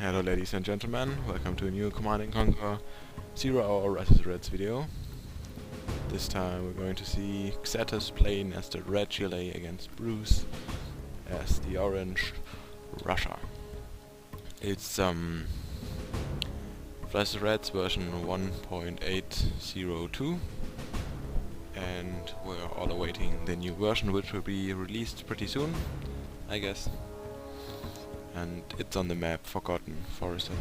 Hello ladies and gentlemen, welcome to a new Command & Conquer 0 Hour vs Reds video. This time we're going to see Xattus playing as the Red GLA against Bruce as the Orange Russia. It's vs Reds version 1.802 and we're all awaiting the new version, which will be released pretty soon, I guess. And it's on the map Forgotten Forest, I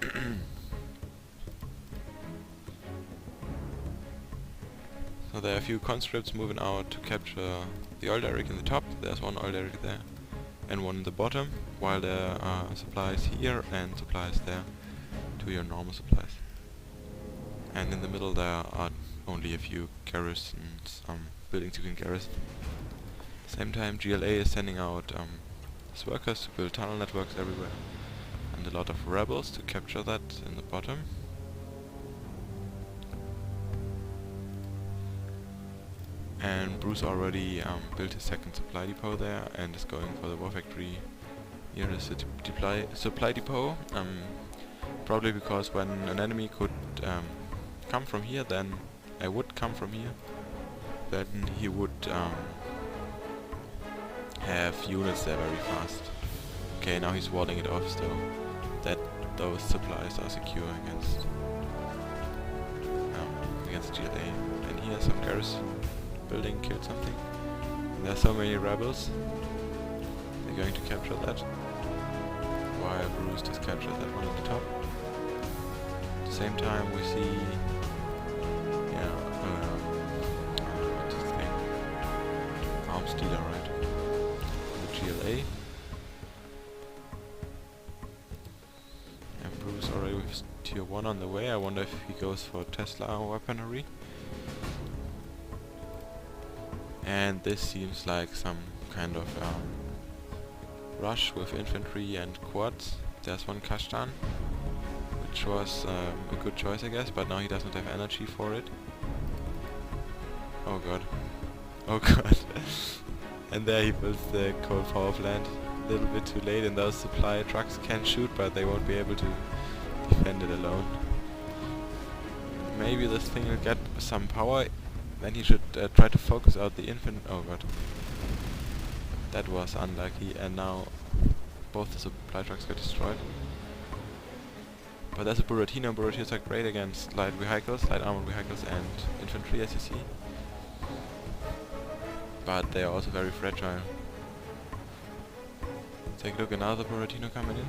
think. So there are a few conscripts moving out to capture the oil derrick in the top. There's one oil derrick there and one in the bottom, while there are supplies here and supplies there to your normal supplies. And in the middle there are only a few garrisons, buildings you can garrison. Same time GLA is sending out his workers to build tunnel networks everywhere, and a lot of rebels to capture that in the bottom. And Bruce already built his second supply depot there and is going for the war factory near the supply depot. Probably because when an enemy could come from here, then I would come from here, then he would have units there very fast. Okay, now he's walling it off still, that those supplies are secure against GLA. And here some garrison building killed something. And there are so many rebels. They're going to capture that, while Bruce just captured that one at the top. At the same time we see what's his name? Arms dealer, right? GLA. And Bruce already with tier 1 on the way. I wonder if he goes for Tesla weaponry. And this seems like some kind of rush with infantry and quads. There's one Kashtan, which was a good choice I guess, but now he doesn't have energy for it. Oh god. Oh god. And there he builds the coal power plant a little bit too late, and those supply trucks can shoot, but they won't be able to defend it alone. Maybe this thing will get some power, then he should try to focus out the oh god. That was unlucky, and now both the supply trucks got destroyed. But there's a Buratino. Buratinos are great against light vehicles, light armored vehicles and infantry, as you see. But they are also very fragile. Take a look, another Buratino coming in.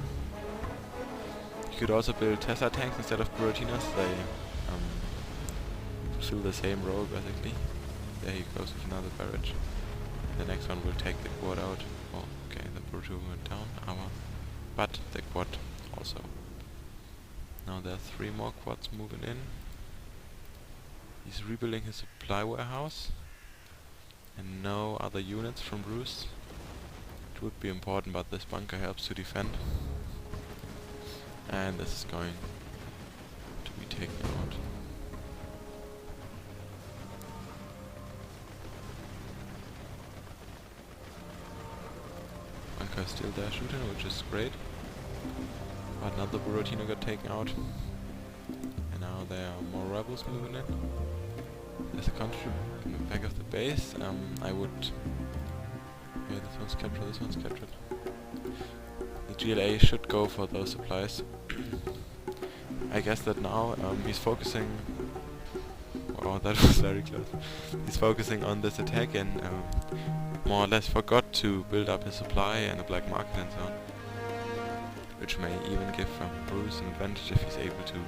You could also build Tesla tanks instead of Buratinos. They pursue the same role basically. There he goes with another barrage. The next one will take the quad out. Oh, okay, the Buratino went down, but the quad also. Now there are 3 more quads moving in. He's rebuilding his supply warehouse. And no other units from Bruce. It would be important, but this bunker helps to defend. And this is going to be taken out. Bunker is still there shooting, which is great. But another Buratino got taken out. And now there are more rebels moving in. There's a country in the back of the base. I would... Yeah, this one's captured, this one's captured. The GLA should go for those supplies. I guess that now he's focusing... Wow, that was very close. He's focusing on this attack and more or less forgot to build up his supply and a black market and so on. Which may even give Bruce an advantage if he's able to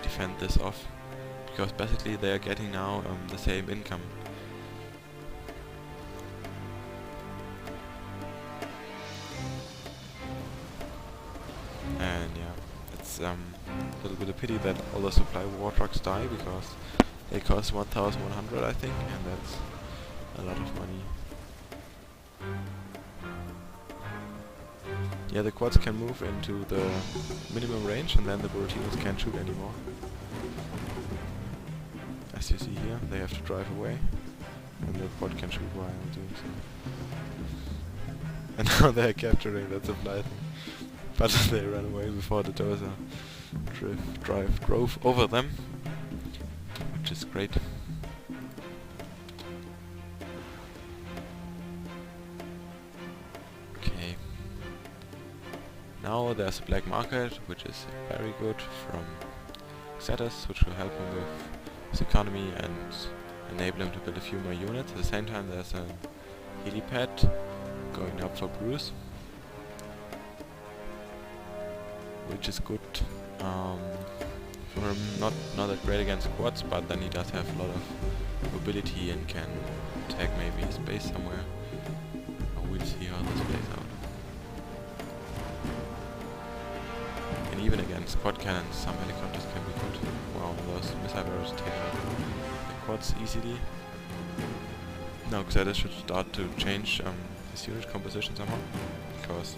defend this off. Because basically they are getting now the same income. And yeah, it's a little bit of pity that all the supply war trucks die, because they cost 1,100 I think, and that's a lot of money. Yeah, the quads can move into the minimum range, and then the Buratinos can't shoot anymore. As you see here, they have to drive away, and the quad can shoot while doing so. And now they're capturing that supply thing. but they ran away before the dozer drove over them, which is great. Okay. Now there's a black market, which is very good from Xattus, which will help him with his economy and enable him to build a few more units. At the same time there's a helipad going up for Bruce, which is good for him. Not that great against squads, but then he does have a lot of mobility and can attack maybe his base somewhere. We'll see how this plays out. And even against squad cannons, some helicopters can be good. Wow, those missile barrels take out the quads easily. Now Xattus should start to change his unit composition somehow, because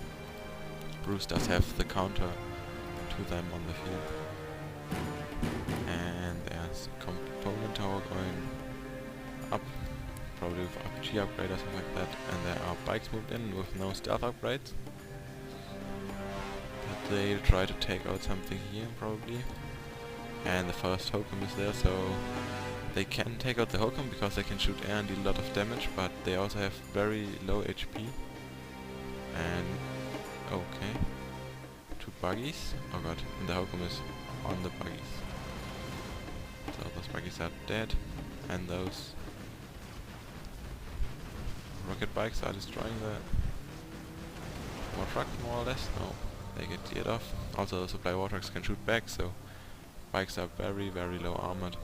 Bruce does have the counter to them on the field. And there's a component tower going up, probably with RPG upgrade or something like that, and there are bikes moved in with no stealth upgrades. But they try to take out something here probably. And the first Hokum is there, so they can take out the Hokum because they can shoot air and deal a lot of damage, but they also have very low HP. And okay. 2 buggies. Oh god, and the Hokum is on the buggies. So those buggies are dead, and those rocket bikes are destroying the war truck more or less. No, they get cleared off. Also the supply war trucks can shoot back, so bikes are very low armored.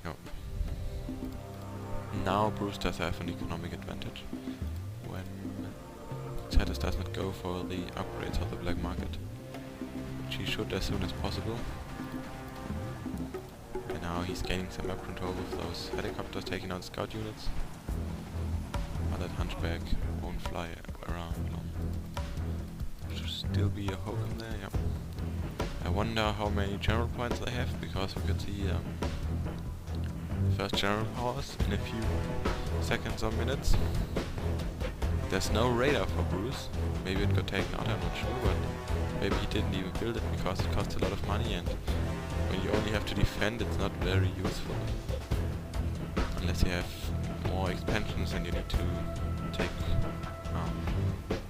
Yep. Now Bruce does have an economic advantage when Xattus does not go for the upgrades of the black market, which he should as soon as possible. And now he's gaining some map control with those helicopters taking out scout units. But that hunchback won't fly around long. There should still be a Hokum there, yeah. I wonder how many general points they have, because we could see first general powers in a few seconds or minutes. There's no radar for Bruce. Maybe it got taken out, I'm not sure, but maybe he didn't even build it because it costs a lot of money, and when you only have to defend, it's not very useful. Unless you have more expansions and you need to take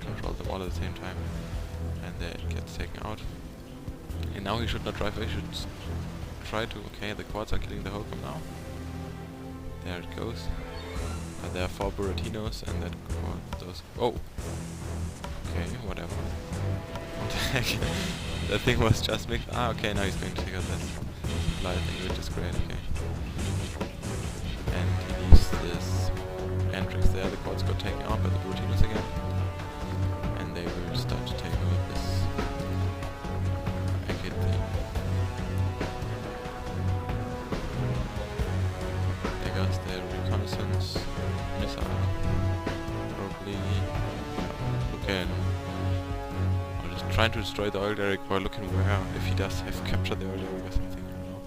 control them all at the same time, and there it gets taken out. And now he should not drive away, he should try to... Okay, the quads are killing the Hokum now. There it goes. But there are 4 Buratinos and that quad, those... Oh! Okay, whatever. What the heck? That thing was just mixed... Ah, okay, now he's going to take out that supply thing, which is great, okay. And he leaves this entrance there, the quads got taken out by the Buratinos again. And they will start to take over this thing. There goes the reconnaissance missile. Probably... Okay. I'm just trying to destroy the oil derrick while looking where, if he does have captured the oil derrick or something, I don't know.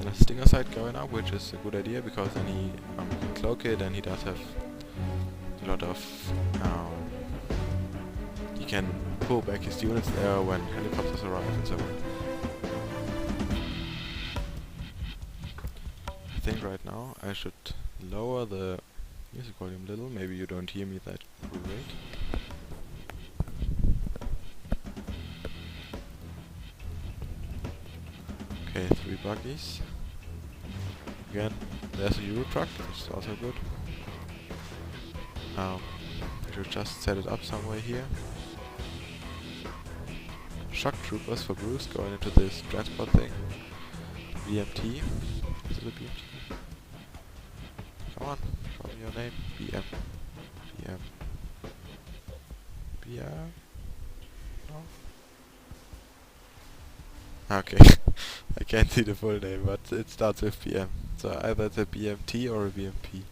Then a stinger sight going up, which is a good idea, because then he can cloak it, and he does have a lot of... he can pull back his units there when helicopters arrive and so on. I think right now I should lower the music volume a little, maybe you don't hear me that great. Okay, 3 buggies. Again, there's a Euro truck, which is also good. I should just set it up somewhere here. Shock troopers for Bruce going into this transport thing. BMT. Is it a BMT? Come on, show me your name. BM. No? Okay. I can't see the full name, but it starts with BM. So either it's a BMT or a BMP.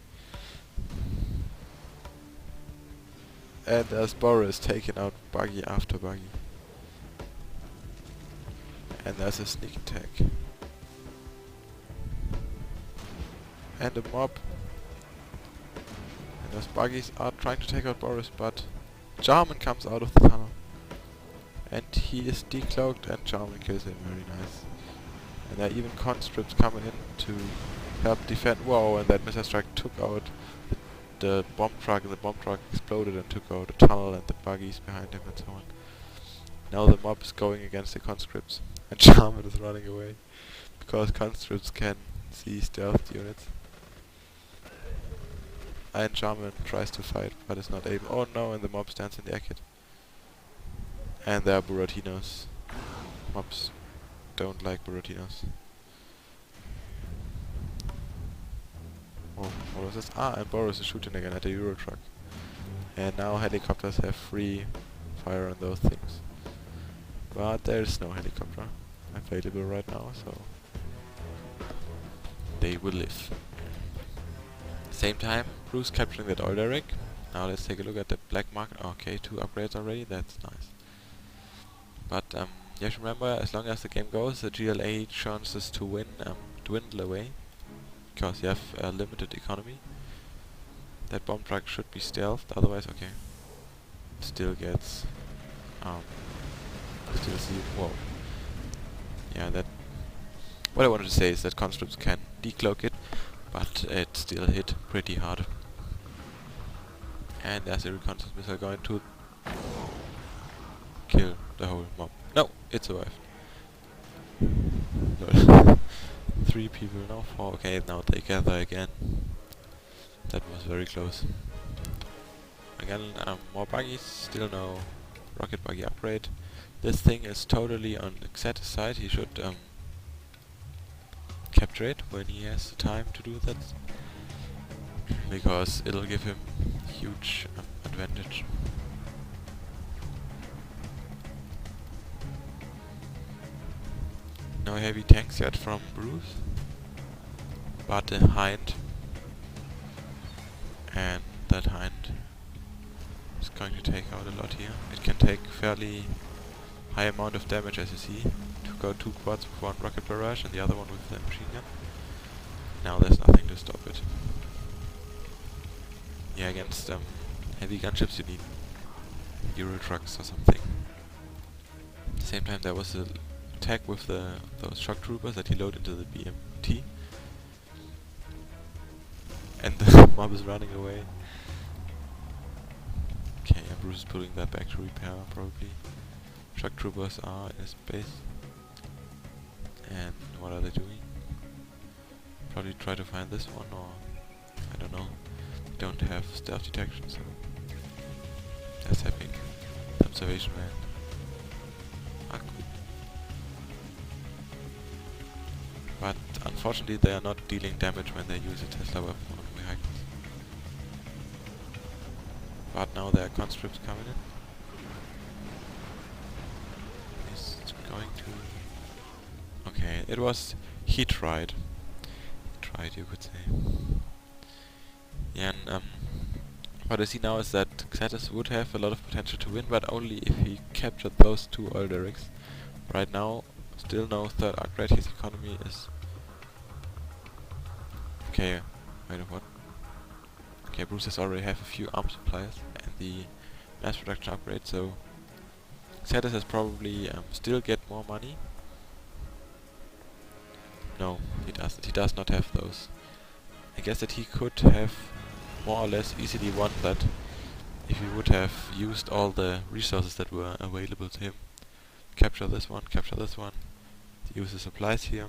And there's Boris taking out buggy after buggy. And there's a sneak attack. And a mob. And those buggies are trying to take out Boris, but Jarman comes out of the tunnel. And he is decloaked and Charmin kills him, very nice. And there are even conscripts coming in to help defend. Whoa, and that missile strike took out the bomb truck, and the bomb truck exploded and took out the tunnel and the buggies behind him and so on. Now the mob is going against the conscripts, and Charmin is running away, because conscripts can see stealth units. And Charmin tries to fight, but is not able. Oh no, and the mob stands in the exit. And there are Buratinos. Mobs don't like Buratinos. Oh, what was this? Ah, and Boris is shooting again at the Euro truck. And now helicopters have free fire on those things. But there is no helicopter available right now, so they will live. Same time, Bruce capturing that oil derrick. Now let's take a look at the black market. Okay, 2 upgrades already, that's nice. But you have to remember, as long as the game goes, the GLA chances to win dwindle away, because you have a limited economy. That bomb truck should be stealthed, otherwise, okay. Still gets, still see, whoa. Yeah, that, what I wanted to say is that conscripts can decloak it, but it still hit pretty hard. And there's a reconnaissance missile going to kill the whole mob. No, it survived. 3 people, now 4. Okay, now they gather again. That was very close. Again, more buggies, still no rocket buggy upgrade. This thing is totally on Xattus' side. He should capture it when he has the time to do that, because it'll give him huge advantage. No heavy tanks yet from Bruce, but a Hind, and that Hind is going to take out a lot here. It can take fairly high amount of damage, as you see. Took out 2 quads with 1 rocket barrage and the other one with the machine gun. Now there's nothing to stop it. Yeah, against heavy gunships you need Euro trucks or something. At the same time there was a attack with those shock troopers that he loaded into the BMT. And the mob is running away. Okay, and Bruce is putting that back to repair, probably. Shock troopers are in his base. And what are they doing? Probably try to find this one, or I don't know. They don't have stealth detection, so that's happening. The observation van. Ah, cool. But unfortunately they are not dealing damage when they use a Tesla weapon on vehicles. But now there are conscripts coming in. He's going to... Okay, it was... he tried. You could say. Yeah, and what I see now is that Xattus would have a lot of potential to win, but only if he captured those 2 oil derricks. Right now, still no 3rd upgrade. His economy is... Okay, wait, what? Okay, Bruce has already have a few arms suppliers and the mass production upgrade, so Xattus has probably still get more money. No, he doesn't. He does not have those. I guess that he could have more or less easily won that if he would have used all the resources that were available to him. Capture this one, use the supplies here.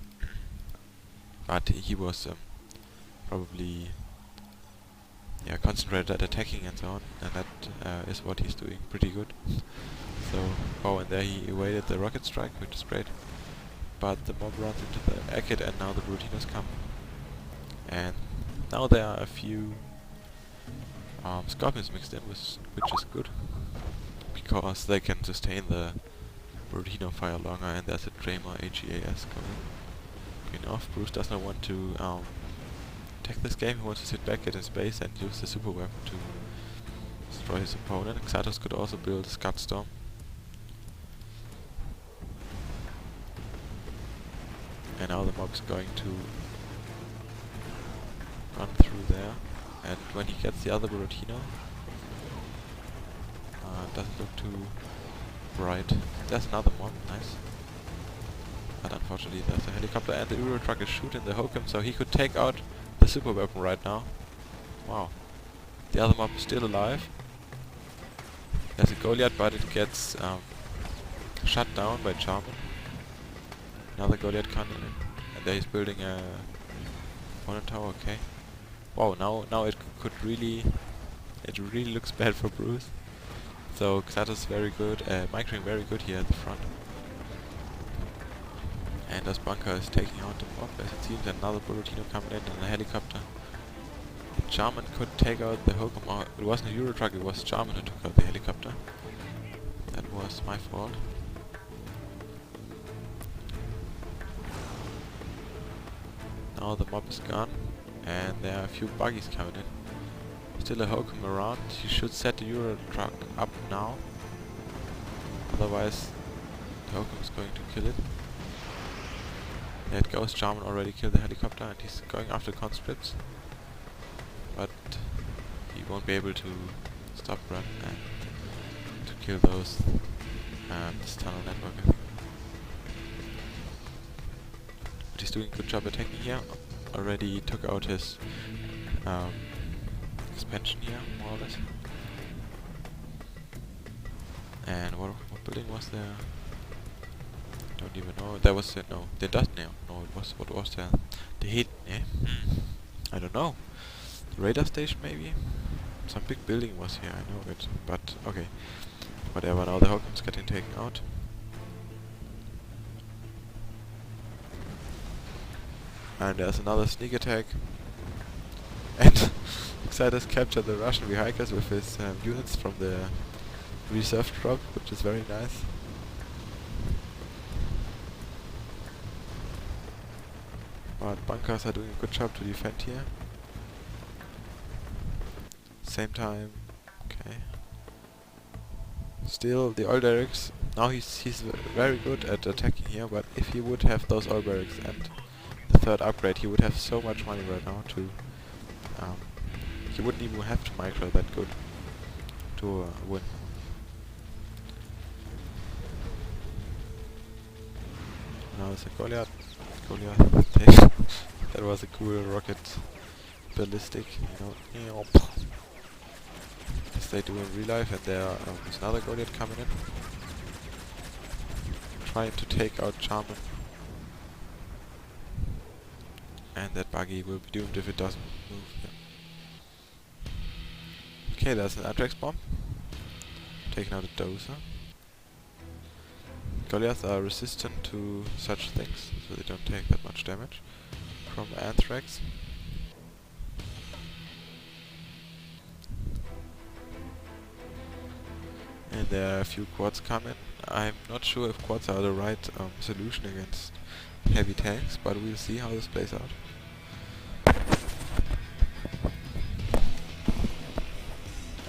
But he was probably concentrated at attacking and so on, and that is what he's doing pretty good. So, oh, and there he evaded the rocket strike, which is great. But the mob runs into the exit, and now the Buratinos come. And now there are a few Scorpions mixed in, which is good, because they can sustain the Buratino fire longer, and there's a Dramer AGAS going off. Bruce does not want to attack this game. He wants to sit back at his base and use the super weapon to destroy his opponent. Xattus could also build a Scud Storm. And now the mob is going to run through there, and when he gets the other Buratino, doesn't look too right. There's another mob, nice. But unfortunately there's a helicopter and the Euro truck is shooting the Hokum, so he could take out the super weapon right now. Wow. The other mob is still alive. There's a Goliath, but it gets shut down by Charmin. Another Goliath coming in. And there he's building a opponent tower, okay. Wow, now it could really... It really looks bad for Bruce. So Xattus very good, microing very good here at the front. And this bunker is taking out the mob, as it seems. Another Buratino coming in and a helicopter. Charmin could take out the Hokum, or it wasn't a Euro truck, it was Charmin who took out the helicopter. That was my fault. Now the mob is gone, and there are a few buggies coming in. Still a Hokum around. You should set the Euro truck up now. Otherwise, the Hokum is going to kill it. There it goes. Charmin already killed the helicopter, and he's going after conscripts. But he won't be able to stop run and to kill those this tunnel network, I think. But he's doing a good job attacking here. Already took out his expansion here, more or less. And what building was there? Don't even know. There was no, the dust. No, it was, what was there? The heat. I don't know. Radar station maybe? Some big building was here, I know it, but okay. Whatever, now the Hokum's getting taken out. And there's another sneak attack. And Xattus captured the Russian vehicles with his units from the reserve drop, which is very nice. But bunkers are doing a good job to defend here. Same time, okay. Still, the oil barracks. Now he's very good at attacking here. But if he would have those oil barracks and the third upgrade, he would have so much money right now to. He wouldn't even have to micro that good to win. Now it's a Goliath. That was a cool rocket ballistic, you know. As they do in real life, and there is another Goliath coming in. Trying to take out Charmin. And that buggy will be doomed if it doesn't move. Yeah. Okay, there's an Anthrax bomb. Taking out a dozer. Goliaths are resistant to such things, so they don't take that much damage from Anthrax. And there are a few quads coming. I'm not sure if quads are the right solution against heavy tanks, but we'll see how this plays out.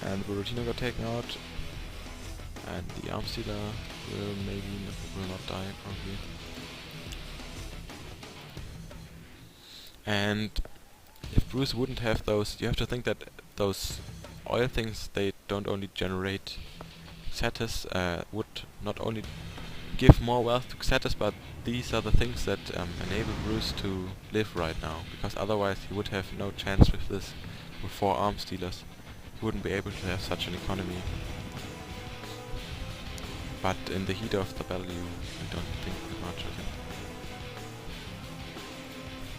And Buratino got taken out, and the arms dealer will not die probably. And if Bruce wouldn't have those, you have to think that those oil things, they don't only generate Xattus, would not only give more wealth to Xattus, but these are the things that enable Bruce to live right now, because otherwise he would have no chance with this, with 4 arms dealers. He wouldn't be able to have such an economy. But in the heat of the battle you don't think much of it.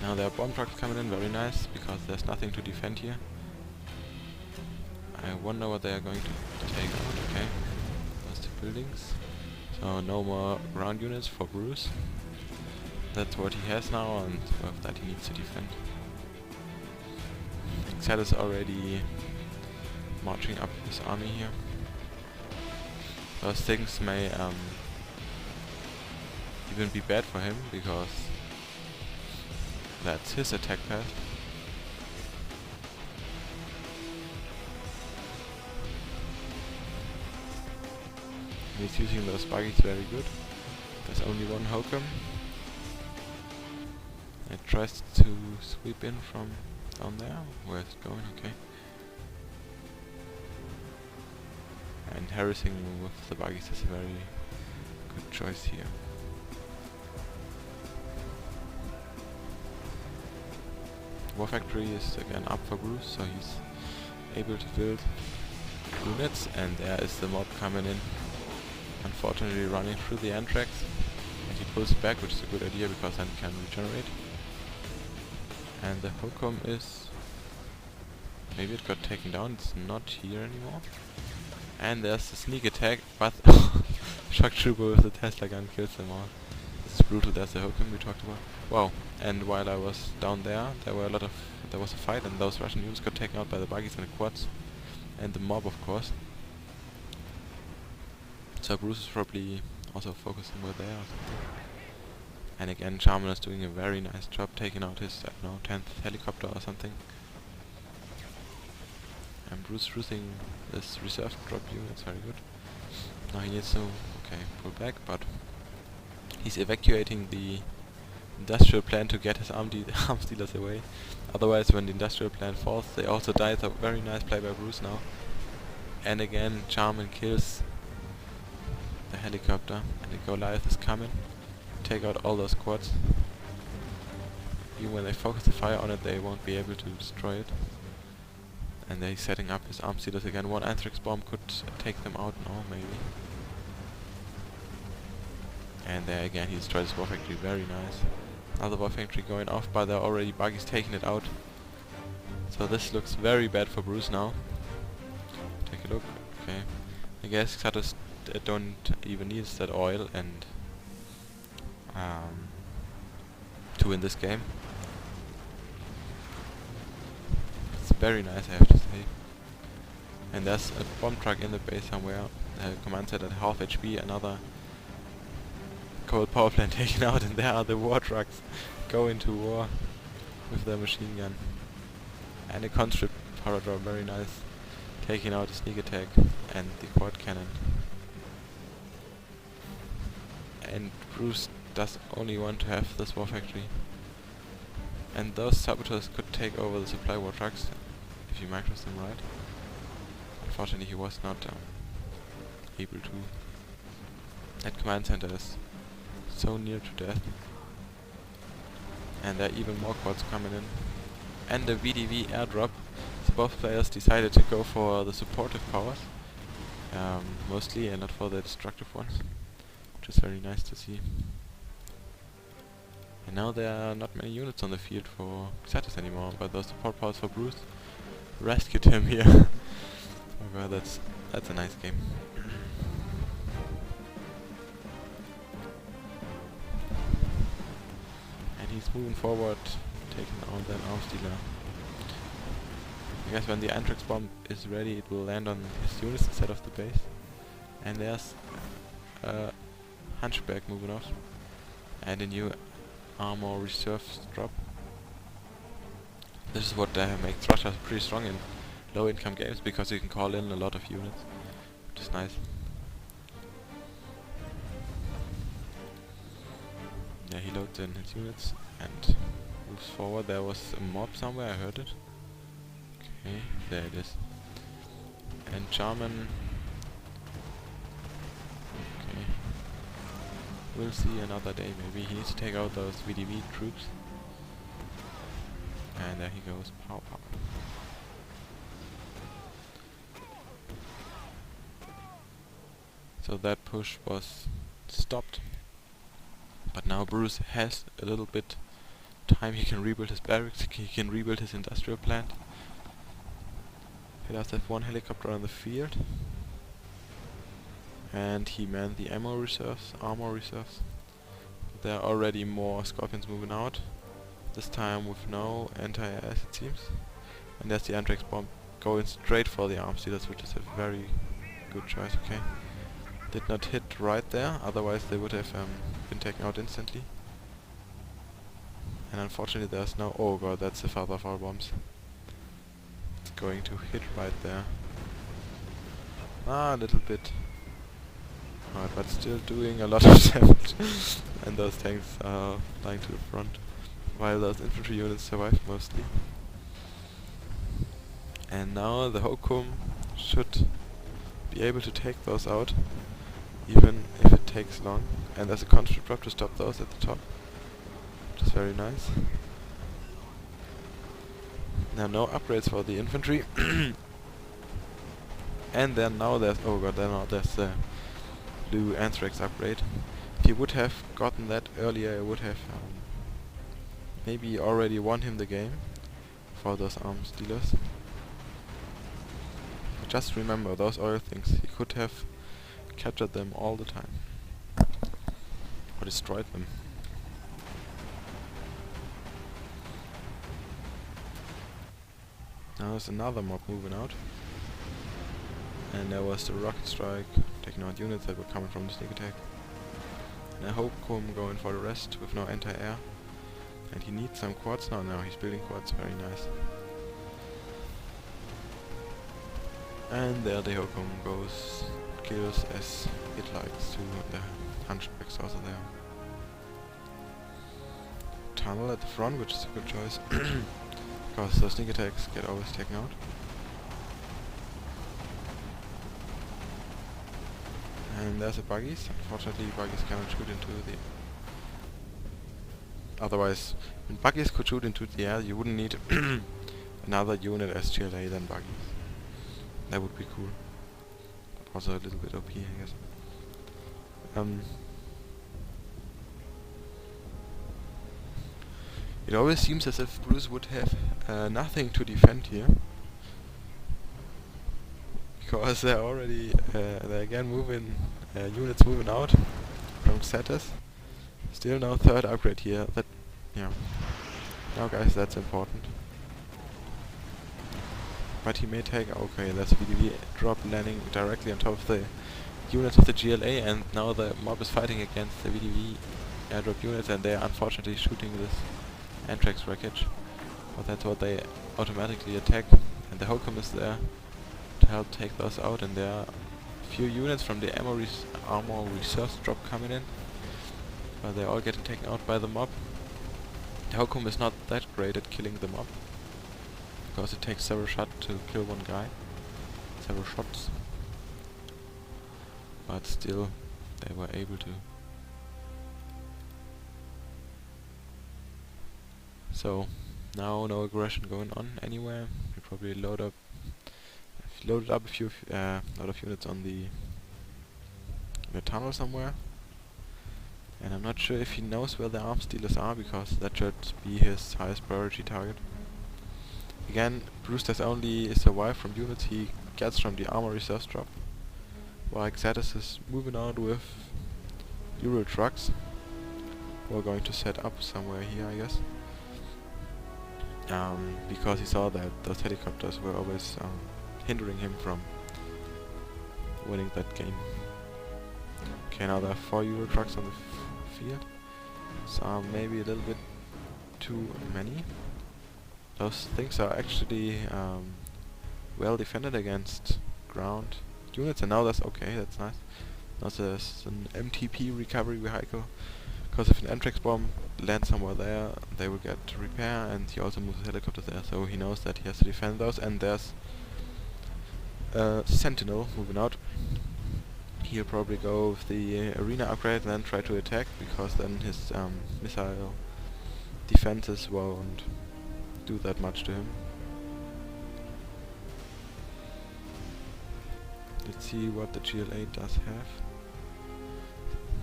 Now there are bomb trucks coming in, very nice, because there's nothing to defend here. I wonder what they are going to take out. Okay, there's the buildings. So no more ground units for Bruce. That's what he has now, and with that he needs to defend. Xattus already marching up his army here. Those things may even be bad for him, because that's his attack path. He's using those buggies very good. There's only one Hokum. It tries to sweep in from down there. Where's it going? Okay. And harassing with the buggies is very good choice here. War Factory is again up for Bruce, so he's able to build units, and there is the mob coming in, unfortunately running through the anthrax, and he pulls it back, which is a good idea because then he can regenerate. And the hokum is... maybe it got taken down, it's not here anymore. And there's the sneak attack, but shock trooper with the Tesla gun kills them all. This is brutal. There's the hokum we talked about. Wow. And while I was down there, there was a fight, and those Russian units got taken out by the buggies and the quads. And the mob, of course. So Bruce is probably also focusing over there or something. And again, Charman is doing a very nice job taking out his, I don't know, 10th helicopter or something. And Bruce using this reserve drop unit, it's very good. Now he needs to, okay, pull back, but he's evacuating the industrial plant to get his arms dealers away. Otherwise, when the industrial plant falls, they also die. It's a very nice play by Bruce now. And again, Charman kills the helicopter, and the Goliath is coming. Take out all those quads. Even when they focus the fire on it, they won't be able to destroy it. And they're setting up his arms dealers again. One anthrax bomb could take them out now, maybe. And there again, he destroys War Factory, very nice. Another War Factory going off, but there are already buggies taking it out. So this looks very bad for Bruce now. Take a look, okay. I guess Xattus don't even need that oil and to win this game. It's very nice, I have to say. And there's a bomb truck in the base somewhere. Commentated at half HP, another coal power plant taken out, and there are the war trucks going to war with their machine gun. And a conscript power drop, very nice, taking out a sneak attack and the quad cannon. And Bruce does only want to have this war factory. And those saboteurs could take over the supply war trucks if you macros them right. Unfortunately, he was not able to. That command center is so near to death. And there are even more quads coming in. And the VDV airdrop. So both players decided to go for the supportive powers. Mostly, and not for the destructive ones. Which is very nice to see. And now there are not many units on the field for Xattus anymore, but those support powers for Bruce rescued him here. Oh god, that's a nice game. And he's moving forward, taking out that arms dealer. I guess when the Anthrax bomb is ready, it will land on his units instead of the base. And there's a Hunchback moving off, and a new armor reserves drop. This is what makes Russia pretty strong in low income games, because you can call in a lot of units, which is nice. Yeah, he loads in his units and moves forward. There was a mob somewhere, I heard it. Okay, there it is. And Charman... okay. We'll see another day, maybe. He needs to take out those VDV troops. And there he goes. Pow pow. So that push was stopped. But now Bruce has a little bit time. He can rebuild his barracks, he can rebuild his industrial plant. He does have one helicopter on the field. And he manned the ammo reserves, armor reserves. There are already more Scorpions moving out. This time with no anti-air, it seems. And there's the Anthrax bomb going straight for the arms dealers, which is a very good choice, okay. Did not hit right there, otherwise they would have been taken out instantly. And unfortunately there's no... oh god, that's the father of our bombs. It's going to hit right there. Ah, a little bit. Alright, but still doing a lot of damage. And those tanks are flying to the front, while those infantry units survive mostly. And now the hokum should be able to take those out, even if it takes long. And there's a conscript drop to stop those at the top, which is very nice. Now no upgrades for the infantry. And then now there's, oh god, then now there's the blue anthrax upgrade. If he would have gotten that earlier, I would have maybe already won him the game for those arms dealers. But just remember those oil things, he could have captured them all the time. Or destroyed them. Now there's another mob moving out. And there was the rocket strike, taking out units that were coming from the sneak attack. And I hope Kum going for the rest with no anti-air. And he needs some quads now. Now he's building quads, very nice. And there the Hokum goes, kills as it likes to the hunchbacks also there. Tunnel at the front, which is a good choice. Because those sneak attacks get always taken out. And there's a buggies. Unfortunately, buggies cannot shoot into the... Otherwise, when buggies could shoot into the air, you wouldn't need another unit as GLA than buggies. That would be cool. But also a little bit OP, I guess. It always seems as if Bruce would have nothing to defend here. Because they're already, they're again moving, units moving out from Xattus. Still no third upgrade here, that, yeah. Now guys, that's important. But he may take, okay, there's a VDV drop landing directly on top of the units of the GLA, and now the mob is fighting against the VDV airdrop units, and they are unfortunately shooting this anthrax wreckage. But that's what they automatically attack, and the Hokum is there to help take those out, and there are a few units from the armor reserves drop coming in, but they're all getting taken out by the mob. The Hokum is not that great at killing the mob, because it takes several shots to kill one guy. Several shots. But still, they were able to. So, now no aggression going on anywhere. We probably loaded up a few lot of units on the tunnel somewhere. And I'm not sure if he knows where the arms dealers are, because that should be his highest priority target. Again, Bruce does only survive from units he gets from the armor reserves drop, while Xattus is moving out with Euro trucks. We're going to set up somewhere here, I guess. Because he saw that those helicopters were always hindering him from winning that game. Okay, now there are 4 Euro trucks on the field. So maybe a little bit too many. Those things are actually well defended against ground units, and now that's okay, that's nice. Now there's an MTP recovery vehicle, because if an anthrax bomb lands somewhere there, they will get repair, and he also moves the helicopters there, so he knows that he has to defend those. And there's Sentinel moving out. He'll probably go with the arena upgrade and then try to attack, because then his missile defenses won't do that much to him. Let's see what the GLA does have.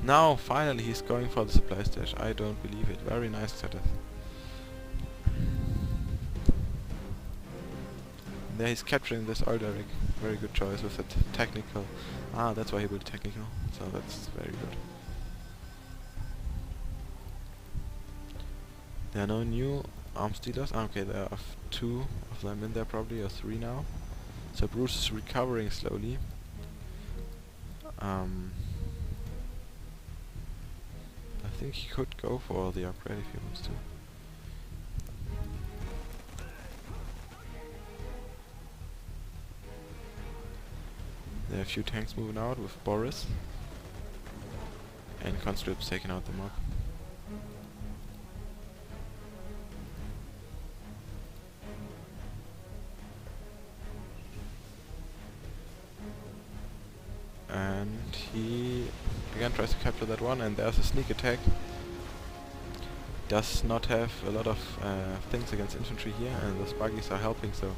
Now, finally, he's going for the supply stash. I don't believe it. Very nice Xattus. There he's capturing this oil derrick. Very good choice with that technical. Ah, that's why he built technical. So that's very good. There are no new arms dealers. Ah, okay, there are 2 of them in there probably, or 3 now. So Bruce is recovering slowly. I think he could go for the upgrade if he wants to. There are a few tanks moving out with Boris. And conscripts taking out the mob. And he again tries to capture that one, and there's a sneak attack. Does not have a lot of things against infantry here, and those buggies are helping, so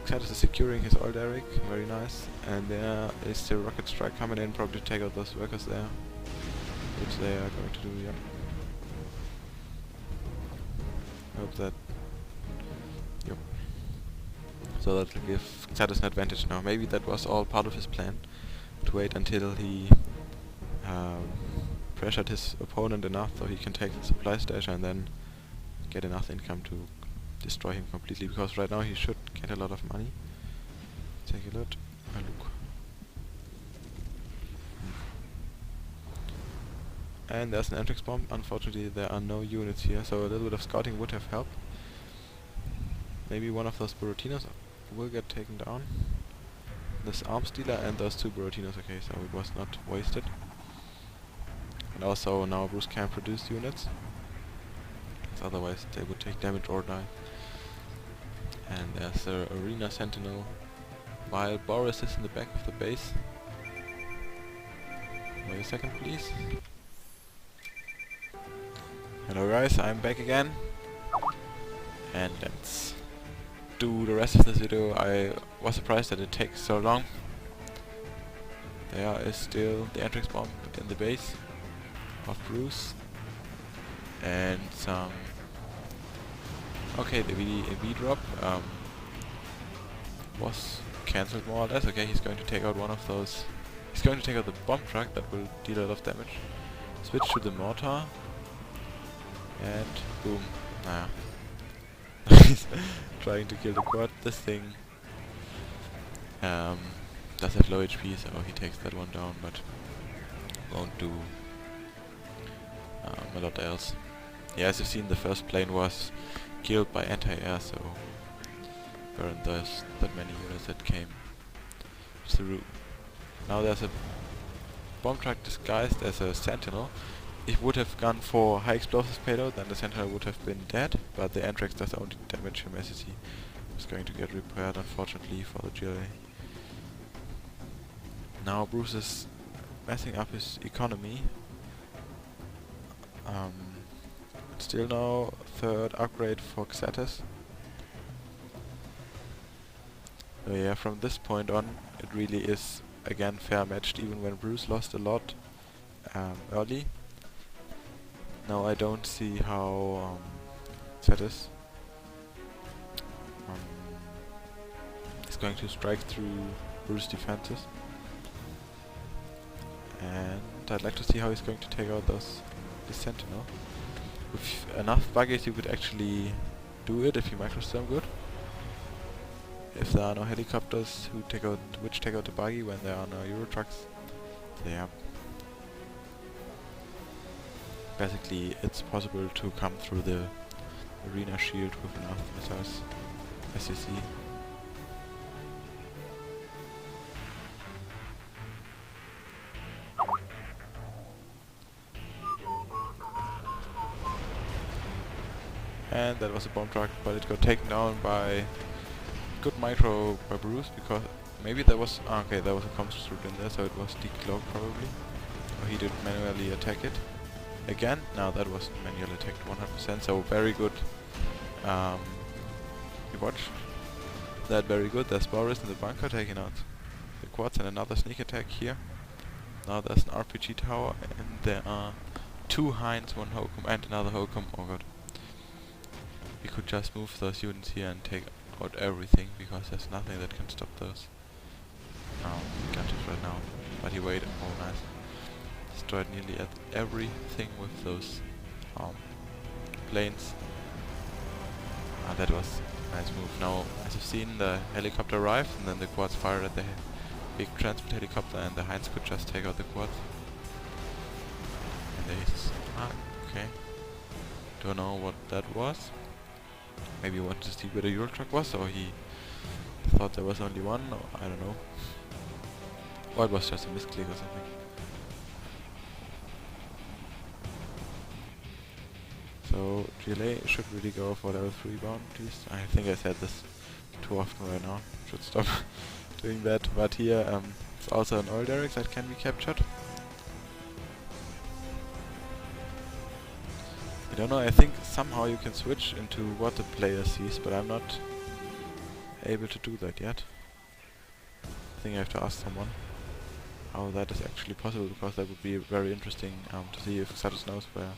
Xattus is securing his old Derrick, very nice. And there is the rocket strike coming in, probably to take out those workers there, which they are going to do, yeah. Hope that... Yep. So that will give Xattus an advantage now. Maybe that was all part of his plan, to wait until he pressured his opponent enough so he can take the supply stash and then get enough income to destroy him completely, because right now he should get a lot of money. Take a look. And there's an entrance bomb. Unfortunately there are no units here, so a little bit of scouting would have helped. Maybe one of those Buratinos will get taken down. This arms dealer and those two Buratinos, okay, so it was not wasted. And also now Bruce can produce units, otherwise they would take damage or die. And there's the arena sentinel, while Boris is in the back of the base. Wait a second please. Hello guys, I'm back again. And let's do the rest of this video. I was surprised that it takes so long. There is still the entrance bomb in the base of Bruce, and some... Okay, the AV drop was cancelled more or less. Okay, he's going to take out one of those. He's going to take out the bomb truck that will deal a lot of damage. Switch to the mortar, and boom. Nah. He's trying to kill the quad. This thing does have low HP, so he takes that one down, but won't do a lot else. Yeah, as you've seen, the first plane was killed by anti-air, so weren't those that many units that came through. Now there's a bomb truck disguised as a sentinel. It would have gone for high explosives payload, then the sentinel would have been dead, but the Anthrax does only damage him as he is going to get repaired, unfortunately, for the GLA. Now Bruce is messing up his economy. Still no third upgrade for Xattus. So yeah, from this point on, it really is again fair matched, even when Bruce lost a lot early. Now I don't see how Xattus is going to strike through Bruce's defenses. And I'd like to see how he's going to take out the sentinel. With enough buggies you could actually do it if you microstorm good. If there are no helicopters which take out the buggy when there are no Euro trucks. So yeah. Basically it's possible to come through the arena shield with enough missiles, as you see. And that was a bomb truck, but it got taken down by good micro by Bruce, because maybe there was... okay, there was a comms route in there, so it was decloaked probably. Or he didn't manually attack it. Again, now that was manually attacked 100%, so very good. You watch that, very good. There's Boris in the bunker taking out the quads, and another sneak attack here. Now there's an RPG tower, and there are two Hinds, one Hokum, and another Hokum. Oh god. We could just move those units here and take out everything, because there's nothing that can stop those. Got it right now. But he waited. Oh nice. Destroyed nearly everything with those planes. That was a nice move. Now, as you've seen, the helicopter arrived, and then the quads fired at the big transport helicopter, and the Hinds could just take out the quads. And they... okay. Don't know what that was. Maybe he wanted to see where the Euro truck was, or he thought there was only one, or I don't know. Or it was just a misclick or something. So GLA should really go for level 3 bounties. I think I said this too often right now. Should stop doing that. But here it's also an old Derrick that can be captured. don't know, I think somehow you can switch into what the player sees, but I'm not able to do that yet. I think I have to ask someone how that is actually possible, because that would be very interesting to see if Xattus knows where,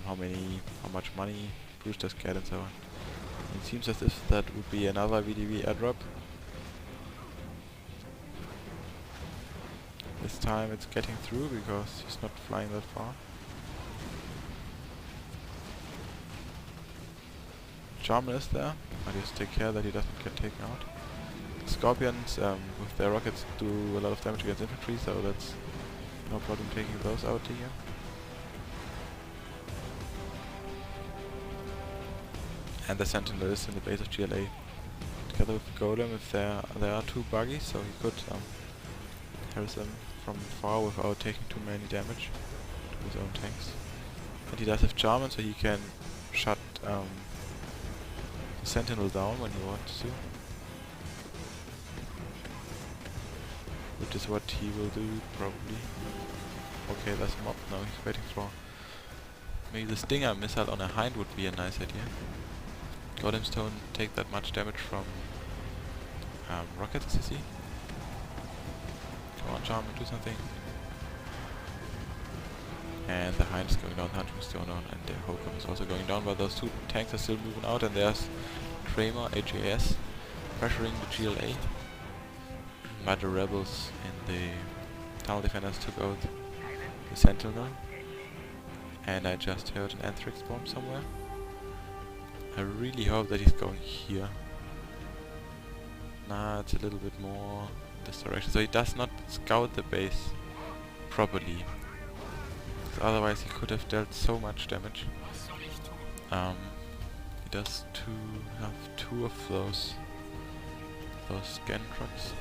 how much money boosters get and so on. It seems as if that would be another VDV airdrop. This time it's getting through because he's not flying that far. Jarman is there, but he has to take care that he doesn't get taken out. Scorpions with their rockets do a lot of damage against infantry, so that's no problem taking those out here. And the Sentinel is in the base of GLA. Together with the Golem, if there are two buggies, so he could harass them from far without taking too many damage to his own tanks. And he does have Jarman, so he can shut the Sentinel down when he wants to. Which is what he will do, probably. Okay, there's a mob now, he's waiting for... Maybe the Stinger missile on a Hind would be a nice idea. Golems don't take that much damage from rockets, as you see. Come on, Jarman, do something. And the Hind is going down, the Hunter is going down, and the Hokum is also going down, but those two tanks are still moving out, and there's Kramer, HAS, pressuring the GLA. But the rebels in the tunnel defenders took out the Sentinel. And I just heard an Anthrax bomb somewhere. I really hope that he's going here. Nah, it's a little bit more in this direction. So he does not scout the base properly. Otherwise he could have dealt so much damage. He does have two of those scan trucks.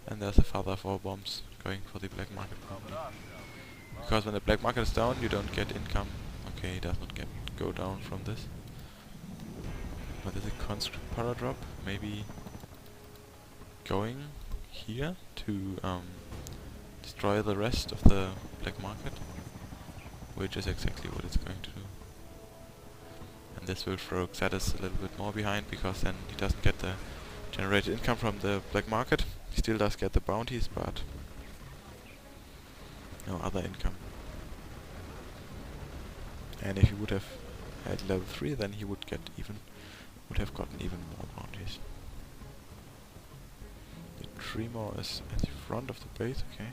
And there's a further 4 bombs going for the black market probably. Because when the black market is down, you don't get income. Okay, he does not go down from this. But there's a conscript paradrop, maybe going here to destroy the rest of the black market, which is exactly what it's going to do. And this will throw Xattus a little bit more behind, because then he doesn't get the generated income from the black market. He still does get the bounties, but no other income. And if he would have had level 3, then he would have gotten even more bounties. The Tremor is at the front of the base, okay.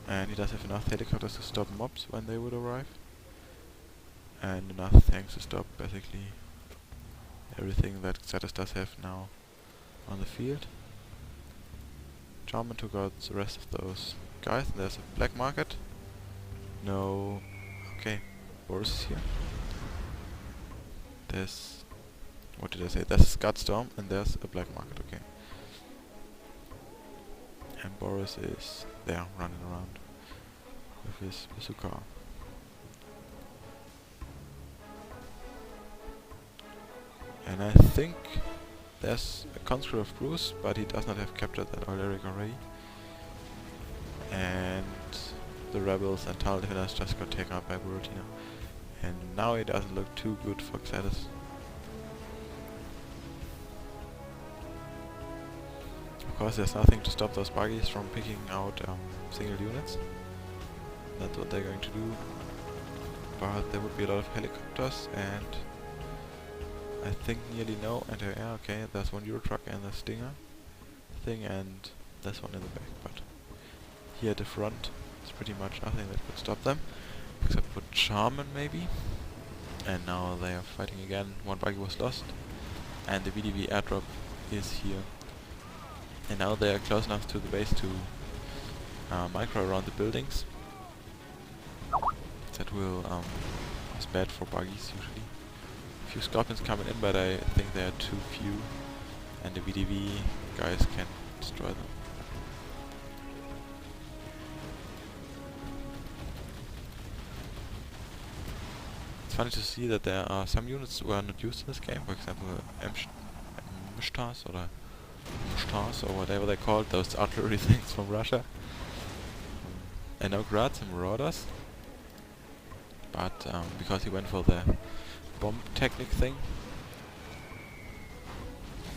And he does have enough helicopters to stop mobs when they would arrive. And enough tanks to stop basically everything that Xattus does have now on the field. Jarman took out the rest of those guys, and there's a black market. No. Okay, Boris is here. There's... what did I say? There's a Scud Storm, and there's a black market, okay. And Boris is there, running around with his bazooka. And I think there's a conscript of Bruce, but he does not have captured that artillery already. And the rebels and tunnel defenders just got taken out by Buratino. And now it doesn't look too good for Xattus. Of course, there's nothing to stop those buggies from picking out single units. That's what they're going to do. But there would be a lot of helicopters, and I think nearly no anti-air. Okay, there's one Euro truck and a Stinger thing, and there's one in the back. But here at the front, it's pretty much nothing that could stop them, except for Jarman maybe. And now they are fighting again. One buggy was lost, and the VDV airdrop is here. And now they are close enough to the base to micro around the buildings. That will is bad for buggies usually. A few Scorpions coming in, but I think they are too few, and the VDV guys can destroy them. It's funny to see that there are some units who are not used in this game, for example Mshtars or whatever they're called, those artillery things from Russia. and no grats and marauders. But because he went for the bomb technique thing.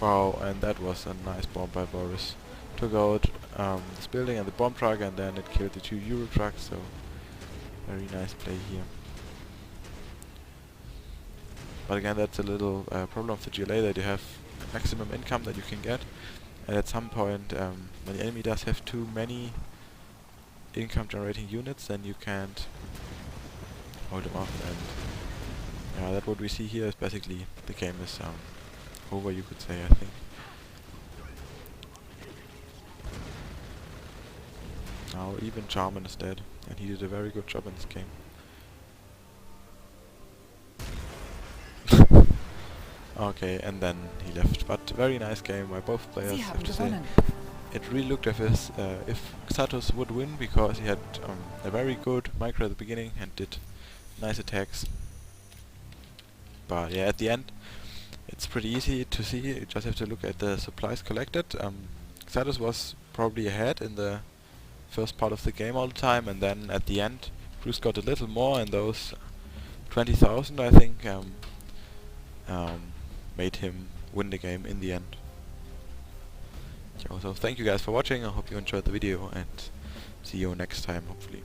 Wow, and that was a nice bomb by Boris. Took out this building and the bomb truck, and then it killed the 2 Euro trucks, so very nice play here. But again, that's a little problem of the GLA, that you have maximum income that you can get, and at some point when the enemy does have too many income generating units, then you can't hold them off, and yeah, that's what we see here. Is basically the game is over, you could say, I think. Now even Jarman is dead, and he did a very good job in this game. Okay, and then he left. But very nice game by both players, I have to say. It really looked as if Xattus would win, because he had a very good micro at the beginning and did nice attacks. But yeah, at the end, it's pretty easy to see. You just have to look at the supplies collected. Xattus was probably ahead in the first part of the game all the time, and then at the end, Bruce got a little more, and those 20,000, I think, made him win the game in the end. So thank you guys for watching. I hope you enjoyed the video, and see you next time, hopefully.